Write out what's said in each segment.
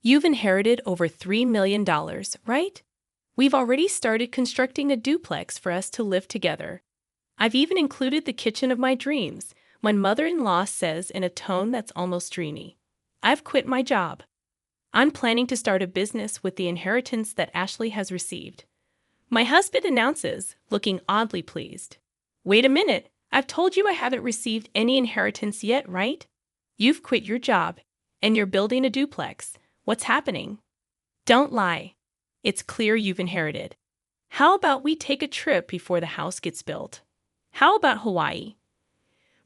You've inherited over $3 million, right? We've already started constructing a duplex for us to live together. I've even included the kitchen of my dreams, my mother-in-law says in a tone that's almost dreamy. I've quit my job. I'm planning to start a business with the inheritance that Ashley has received. My husband announces, looking oddly pleased. Wait a minute, I've told you I haven't received any inheritance yet, right? You've quit your job, and you're building a duplex. What's happening? Don't lie. It's clear you've inherited. How about we take a trip before the house gets built? How about Hawaii?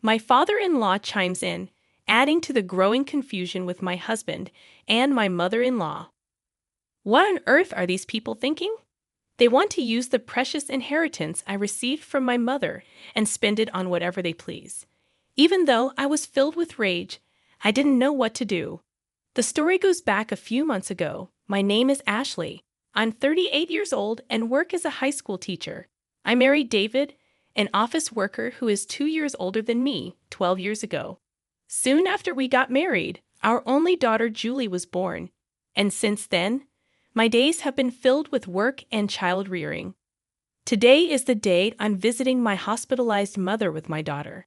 My father-in-law chimes in, adding to the growing confusion with my husband and my mother-in-law. What on earth are these people thinking? They want to use the precious inheritance I received from my mother and spend it on whatever they please. Even though I was filled with rage, I didn't know what to do. The story goes back a few months ago. My name is Ashley. I'm 38 years old and work as a high school teacher. I married David, an office worker who is 2 years older than me, 12 years ago. Soon after we got married, our only daughter Julie was born, and since then, my days have been filled with work and child rearing. Today is the day I'm visiting my hospitalized mother with my daughter.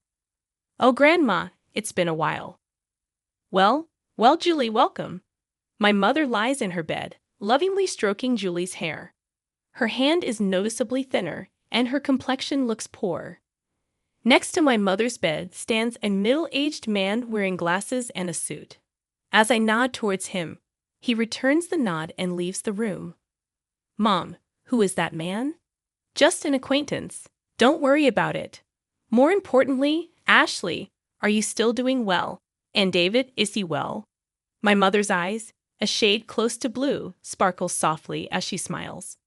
Oh, Grandma, it's been a while. Well, Julie, welcome. My mother lies in her bed, lovingly stroking Julie's hair. Her hand is noticeably thinner, and her complexion looks poor. Next to my mother's bed stands a middle-aged man wearing glasses and a suit. As I nod towards him, he returns the nod and leaves the room. Mom, who is that man? Just an acquaintance. Don't worry about it. More importantly, Ashley, are you still doing well? And David, is he well? My mother's eyes, a shade close to blue, sparkle softly as she smiles.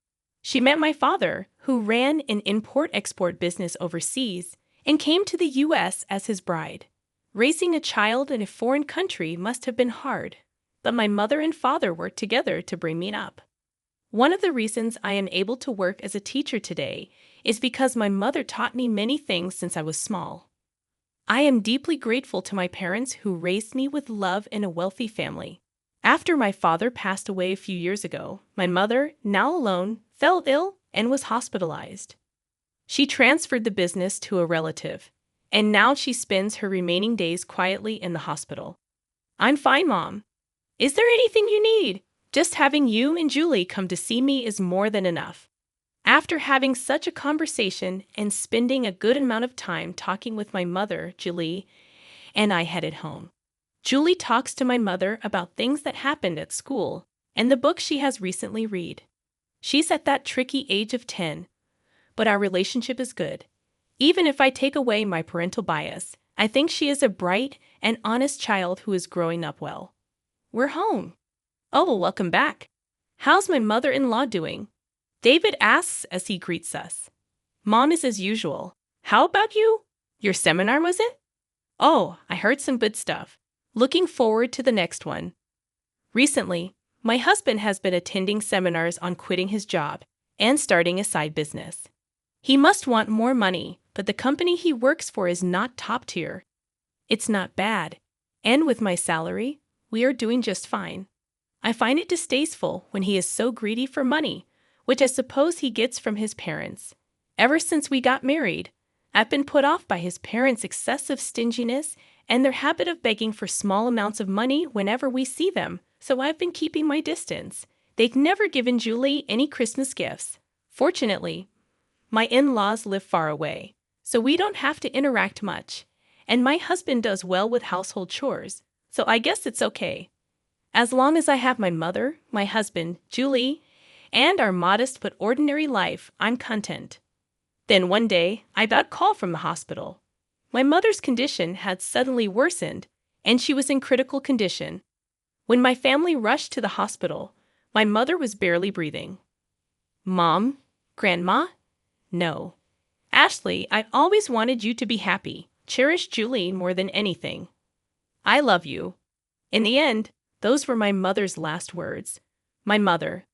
She met my father, who ran an import-export business overseas, and came to the U.S. as his bride. Raising a child in a foreign country must have been hard, but my mother and father worked together to bring me up. One of the reasons I am able to work as a teacher today is because my mother taught me many things since I was small. I am deeply grateful to my parents who raised me with love in a wealthy family. After my father passed away a few years ago, my mother, now alone, fell ill and was hospitalized. She transferred the business to a relative, and now she spends her remaining days quietly in the hospital. I'm fine, Mom. Is there anything you need? Just having you and Julie come to see me is more than enough. After having such a conversation and spending a good amount of time talking with my mother, Julie, and I headed home. Julie talks to my mother about things that happened at school and the book she has recently read. She's at that tricky age of 10, but our relationship is good. Even if I take away my parental bias, I think she is a bright and honest child who is growing up well. We're home. Oh, welcome back. How's my mother-in-law doing? David asks as he greets us. Mom is as usual. How about you? Your seminar, was it? Oh, I heard some good stuff. Looking forward to the next one. Recently, my husband has been attending seminars on quitting his job and starting a side business. He must want more money, but the company he works for is not top tier. It's not bad, and with my salary, we are doing just fine. I find it distasteful when he is so greedy for money, which I suppose he gets from his parents. Ever since we got married, I've been put off by his parents' excessive stinginess and their habit of begging for small amounts of money whenever we see them, so I've been keeping my distance. They've never given Julie any Christmas gifts. Fortunately, my in-laws live far away, so we don't have to interact much, and my husband does well with household chores, so I guess it's okay. As long as I have my mother, my husband, Julie, and our modest but ordinary life, I'm content. Then one day, I got a call from the hospital. My mother's condition had suddenly worsened, and she was in critical condition. When my family rushed to the hospital, my mother was barely breathing. Mom? Grandma? No. Ashley, I always wanted you to be happy. Cherish Julie more than anything. I love you. In the end, those were my mother's last words. My mother,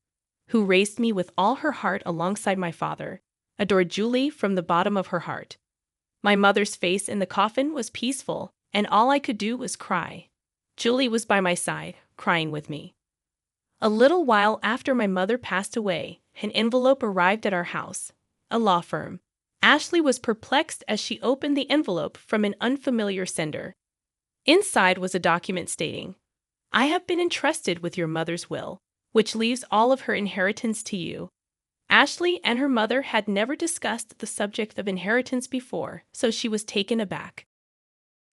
who raised me with all her heart alongside my father, adored Julie from the bottom of her heart. My mother's face in the coffin was peaceful, and all I could do was cry. Julie was by my side, crying with me. A little while after my mother passed away, an envelope arrived at our house. A law firm. Ashley was perplexed as she opened the envelope from an unfamiliar sender. Inside was a document stating, "I have been entrusted with your mother's will, which leaves all of her inheritance to you." Ashley and her mother had never discussed the subject of inheritance before, so she was taken aback.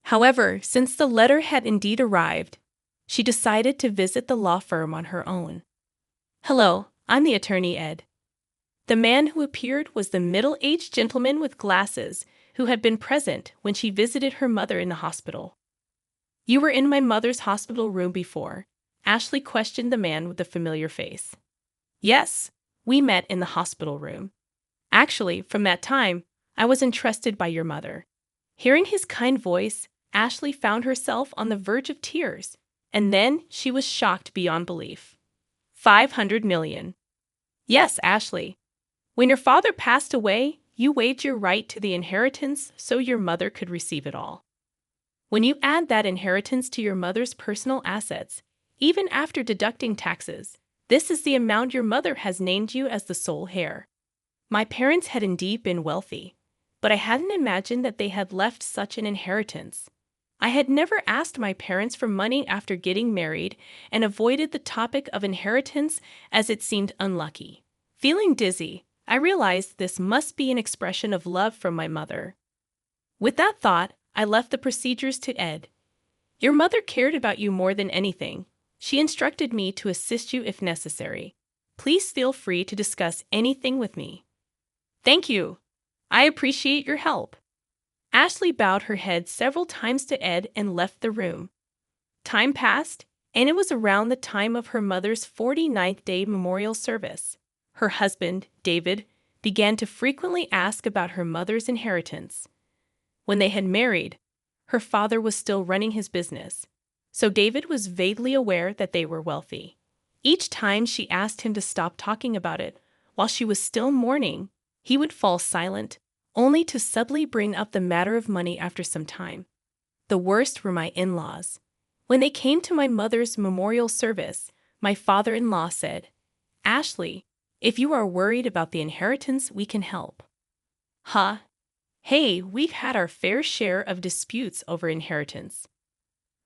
However, since the letter had indeed arrived, she decided to visit the law firm on her own. "Hello, I'm the attorney Ed." The man who appeared was the middle-aged gentleman with glasses who had been present when she visited her mother in the hospital. "You were in my mother's hospital room before?" Ashley questioned the man with the familiar face. "Yes, we met in the hospital room. Actually, from that time, I was entrusted by your mother." Hearing his kind voice, Ashley found herself on the verge of tears, and then she was shocked beyond belief. 500 million. Yes, Ashley. When your father passed away, you waived your right to the inheritance so your mother could receive it all. When you add that inheritance to your mother's personal assets, even after deducting taxes, this is the amount your mother has named you as the sole heir. My parents had indeed been wealthy, but I hadn't imagined that they had left such an inheritance. I had never asked my parents for money after getting married and avoided the topic of inheritance as it seemed unlucky. Feeling dizzy, I realized this must be an expression of love from my mother. With that thought, I left the procedures to Ed. "Your mother cared about you more than anything. She instructed me to assist you if necessary. Please feel free to discuss anything with me." "Thank you. I appreciate your help." Ashley bowed her head several times to Ed and left the room. Time passed, and it was around the time of her mother's 49th day memorial service. Her husband, David, began to frequently ask about her mother's inheritance. When they had married, her father was still running his business, so David was vaguely aware that they were wealthy. Each time she asked him to stop talking about it while she was still mourning, he would fall silent, only to subtly bring up the matter of money after some time. The worst were my in-laws. When they came to my mother's memorial service, my father-in-law said, "Ashley, if you are worried about the inheritance, we can help." Huh? Hey, we've had our fair share of disputes over inheritance.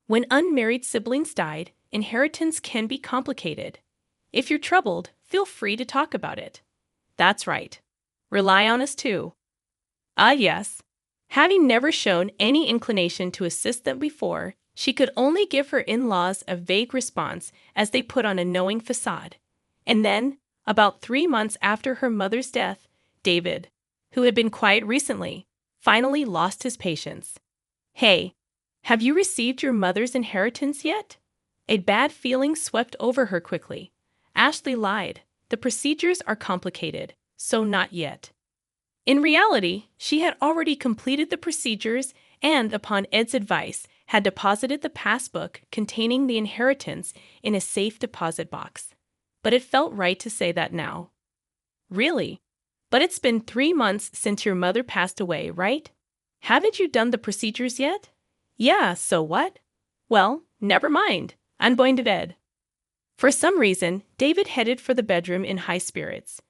When unmarried siblings died, inheritance can be complicated. If you're troubled, feel free to talk about it. That's right. Rely on us too. Yes. Having never shown any inclination to assist them before, she could only give her in-laws a vague response as they put on a knowing facade. And then, about 3 months after her mother's death, David, who had been quiet recently, finally lost his patience. "Hey, have you received your mother's inheritance yet?" A bad feeling swept over her quickly. Ashley lied. The procedures are complicated, so not yet. In reality, she had already completed the procedures and, upon Ed's advice, had deposited the passbook containing the inheritance in a safe deposit box. But it felt right to say that now. "Really? But it's been 3 months since your mother passed away, right? Haven't you done the procedures yet?" "Yeah, so what?" "Well, never mind. I'm going to bed." For some reason, David headed for the bedroom in high spirits.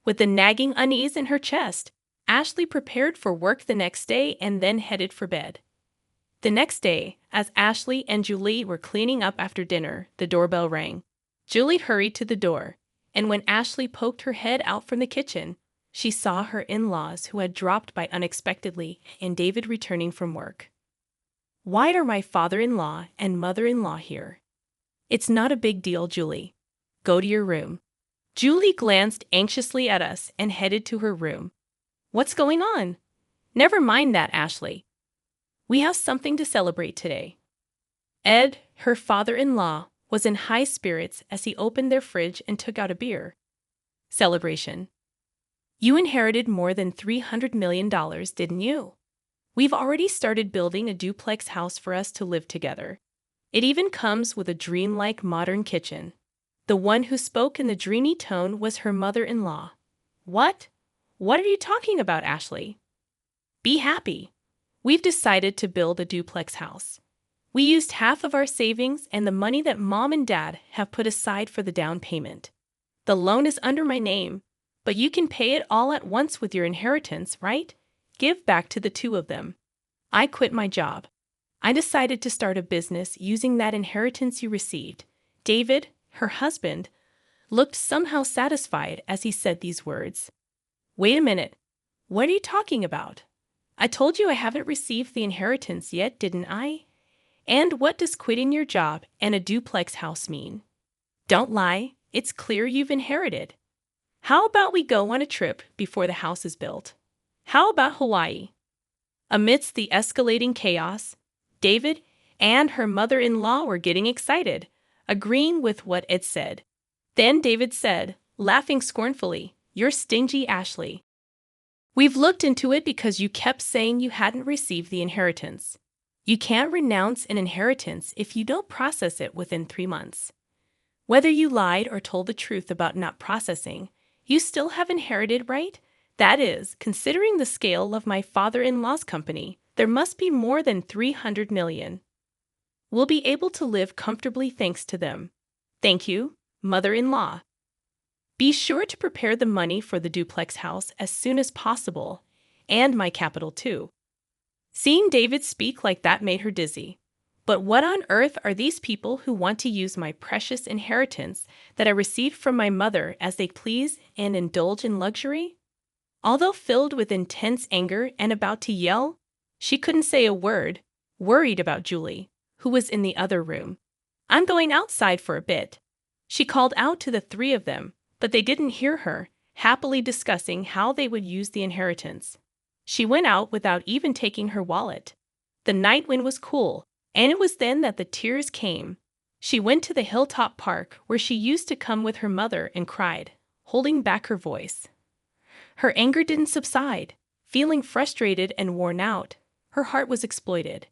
With the nagging unease in her chest, Ashley prepared for work the next day and then headed for bed. The next day, as Ashley and Julie were cleaning up after dinner, the doorbell rang. Julie hurried to the door, and when Ashley poked her head out from the kitchen, she saw her in-laws who had dropped by unexpectedly and David returning from work. "Why are my father-in-law and mother-in-law here?" "It's not a big deal, Julie. Go to your room." Julie glanced anxiously at us and headed to her room. "What's going on?" "Never mind that, Ashley. We have something to celebrate today." Ed, her father-in-law, was in high spirits as he opened their fridge and took out a beer. "Celebration. You inherited more than $300 million, didn't you? We've already started building a duplex house for us to live together. It even comes with a dreamlike modern kitchen." The one who spoke in the dreamy tone was her mother-in-law. "What? What are you talking about, Ashley?" "Be happy. We've decided to build a duplex house. We used half of our savings and the money that Mom and Dad have put aside for the down payment. The loan is under my name, but you can pay it all at once with your inheritance, right? Give back to the two of them. I quit my job. I decided to start a business using that inheritance you received. David, her husband, looked somehow satisfied as he said these words. Wait a minute. What are you talking about? I told you I haven't received the inheritance yet, didn't I? And what does quitting your job and a duplex house mean? Don't lie. It's clear you've inherited. How about we go on a trip before the house is built? How about Hawaii? Amidst the escalating chaos, David and her mother-in-law were getting excited, agreeing with what Ed said. Then David said, laughing scornfully, "You're stingy, Ashley. We've looked into it because you kept saying you hadn't received the inheritance. You can't renounce an inheritance if you don't process it within 3 months. Whether you lied or told the truth about not processing, you still have inherited, right? That is, considering the scale of my father-in-law's company, there must be more than 300 million. We'll be able to live comfortably thanks to them. Thank you, mother-in-law. Be sure to prepare the money for the duplex house as soon as possible, and my capital too." Seeing David speak like that made her dizzy. But what on earth are these people who want to use my precious inheritance that I received from my mother as they please and indulge in luxury? Although filled with intense anger and about to yell, she couldn't say a word, worried about Julie, who was in the other room. "I'm going outside for a bit." She called out to the three of them, but they didn't hear her, happily discussing how they would use the inheritance. She went out without even taking her wallet. The night wind was cool, and it was then that the tears came. She went to the hilltop park where she used to come with her mother and cried, holding back her voice. Her anger didn't subside. Feeling frustrated and worn out, her heart was exploited.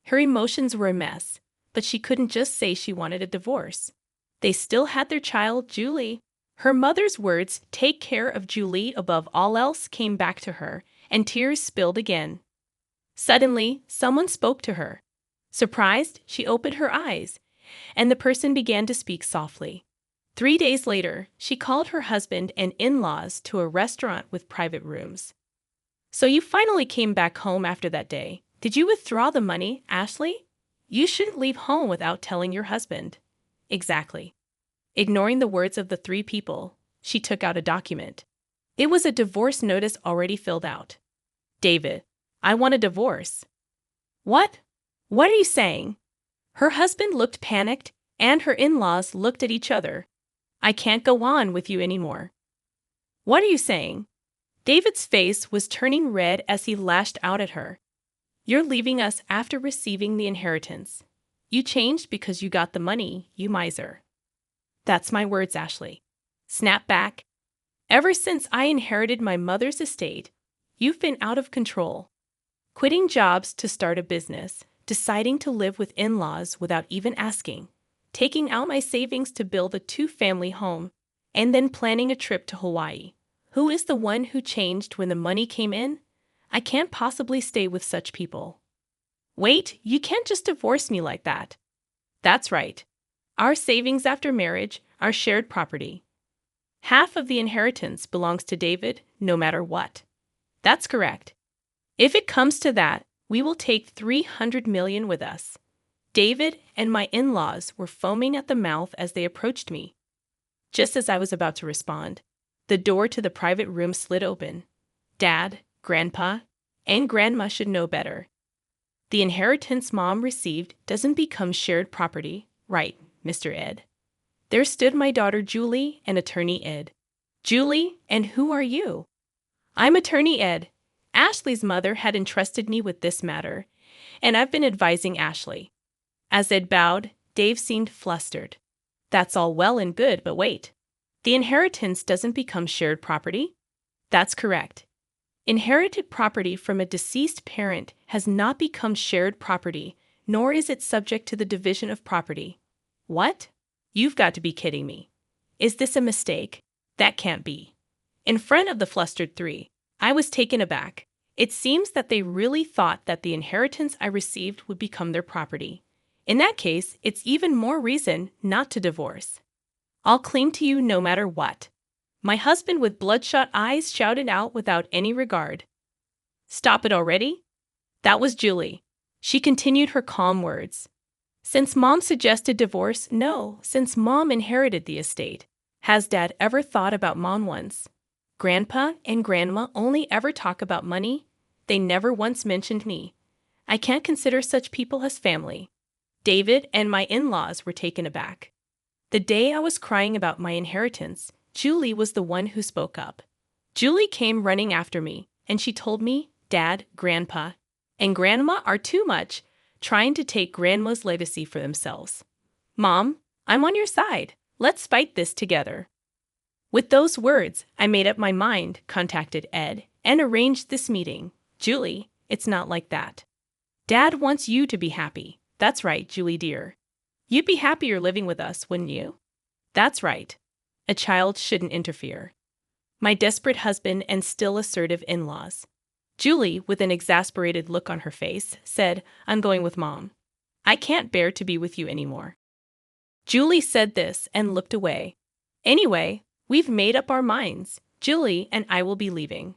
Her emotions were a mess, but she couldn't just say she wanted a divorce. They still had their child, Julie. Her mother's words, "Take care of Julie above all else," came back to her, and tears spilled again. Suddenly, someone spoke to her. Surprised, she opened her eyes, and the person began to speak softly. 3 days later, she called her husband and in-laws to a restaurant with private rooms. "So you finally came back home after that day. Did you withdraw the money, Ashley? You shouldn't leave home without telling your husband." "Exactly." Ignoring the words of the three people, she took out a document. It was a divorce notice already filled out. "David, I want a divorce." "What? What are you saying?" Her husband looked panicked, and her in-laws looked at each other. "I can't go on with you anymore." "What are you saying?" David's face was turning red as he lashed out at her. "You're leaving us after receiving the inheritance. You changed because you got the money, you miser." "That's my words, Ashley." Snap back. "Ever since I inherited my mother's estate, you've been out of control. Quitting jobs to start a business, deciding to live with in-laws without even asking, taking out my savings to build a 2-family home, and then planning a trip to Hawaii. Who is the one who changed when the money came in? I can't possibly stay with such people." "Wait, you can't just divorce me like that." "That's right. Our savings after marriage are shared property. Half of the inheritance belongs to David, no matter what." "That's correct. If it comes to that, we will take 300 million with us." David and my in-laws were foaming at the mouth as they approached me. Just as I was about to respond, the door to the private room slid open. Dad, Grandpa, and Grandma should know better. The inheritance Mom received doesn't become shared property, right, Mr. Ed? There stood my daughter Julie and Attorney Ed. "Julie, and who are you?" "I'm Attorney Ed. Ashley's mother had entrusted me with this matter, and I've been advising Ashley." As Ed bowed, Dave seemed flustered. "That's all well and good, but wait. The inheritance doesn't become shared property?" "That's correct. Inherited property from a deceased parent has not become shared property, nor is it subject to the division of property." "What? You've got to be kidding me. Is this a mistake? That can't be." In front of the flustered three, I was taken aback. It seems that they really thought that the inheritance I received would become their property. In that case, it's even more reason not to divorce. I'll cling to you no matter what. My husband with bloodshot eyes shouted out without any regard. Stop it already? That was Julie. She continued her calm words. Since Mom suggested divorce, no, since Mom inherited the estate. Has Dad ever thought about Mom once? Grandpa and Grandma only ever talk about money. They never once mentioned me. I can't consider such people as family. David and my in-laws were taken aback. The day I was crying about my inheritance, Julie was the one who spoke up. Julie came running after me, and she told me Dad, Grandpa, and Grandma are too much, trying to take Grandma's legacy for themselves. Mom, I'm on your side. Let's fight this together. With those words, I made up my mind, contacted Ed, and arranged this meeting. Julie, it's not like that. Dad wants you to be happy. That's right, Julie dear. You'd be happier living with us, wouldn't you? That's right. A child shouldn't interfere. My desperate husband and still assertive in-laws. Julie, with an exasperated look on her face, said, I'm going with Mom. I can't bear to be with you anymore. Julie said this and looked away. Anyway, we've made up our minds. Julie and I will be leaving.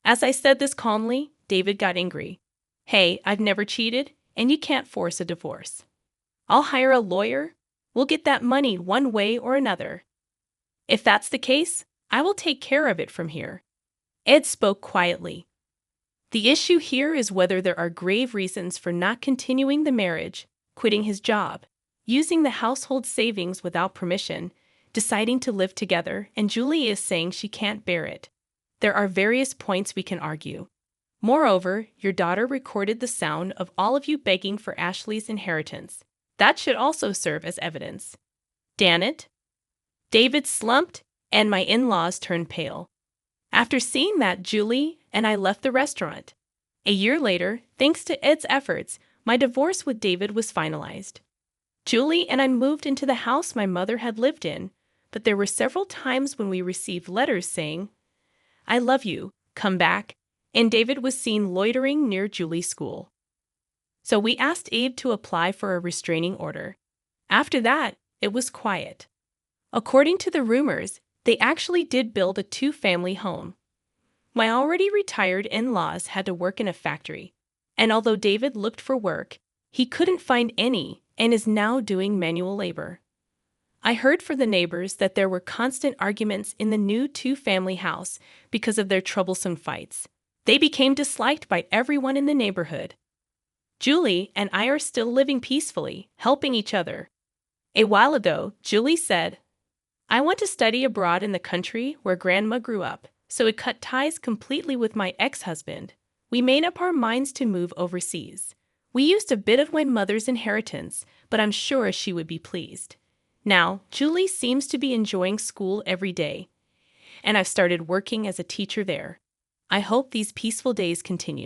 As I said this calmly, David got angry. Hey, I've never cheated, and you can't force a divorce. I'll hire a lawyer. We'll get that money one way or another. If that's the case, I will take care of it from here. Ed spoke quietly. The issue here is whether there are grave reasons for not continuing the marriage, quitting his job, using the household savings without permission, deciding to live together, and Julie is saying she can't bear it. There are various points we can argue. Moreover, your daughter recorded the sound of all of you begging for Ashley's inheritance. That should also serve as evidence. Damn it. David slumped, and my in-laws turned pale. After seeing that, Julie and I left the restaurant. A year later, thanks to Ed's efforts, my divorce with David was finalized. Julie and I moved into the house my mother had lived in, but there were several times when we received letters saying, I love you, come back, and David was seen loitering near Julie's school. So we asked Abe to apply for a restraining order. After that, it was quiet. According to the rumors, they actually did build a two-family home. My already retired in-laws had to work in a factory, and although David looked for work, he couldn't find any and is now doing manual labor. I heard from the neighbors that there were constant arguments in the new two-family house because of their troublesome fights. They became disliked by everyone in the neighborhood. Julie and I are still living peacefully, helping each other. A while ago, Julie said, I want to study abroad in the country where Grandma grew up, so it cut ties completely with my ex-husband. We made up our minds to move overseas. We used a bit of my mother's inheritance, but I'm sure she would be pleased. Now, Julie seems to be enjoying school every day, and I've started working as a teacher there. I hope these peaceful days continue.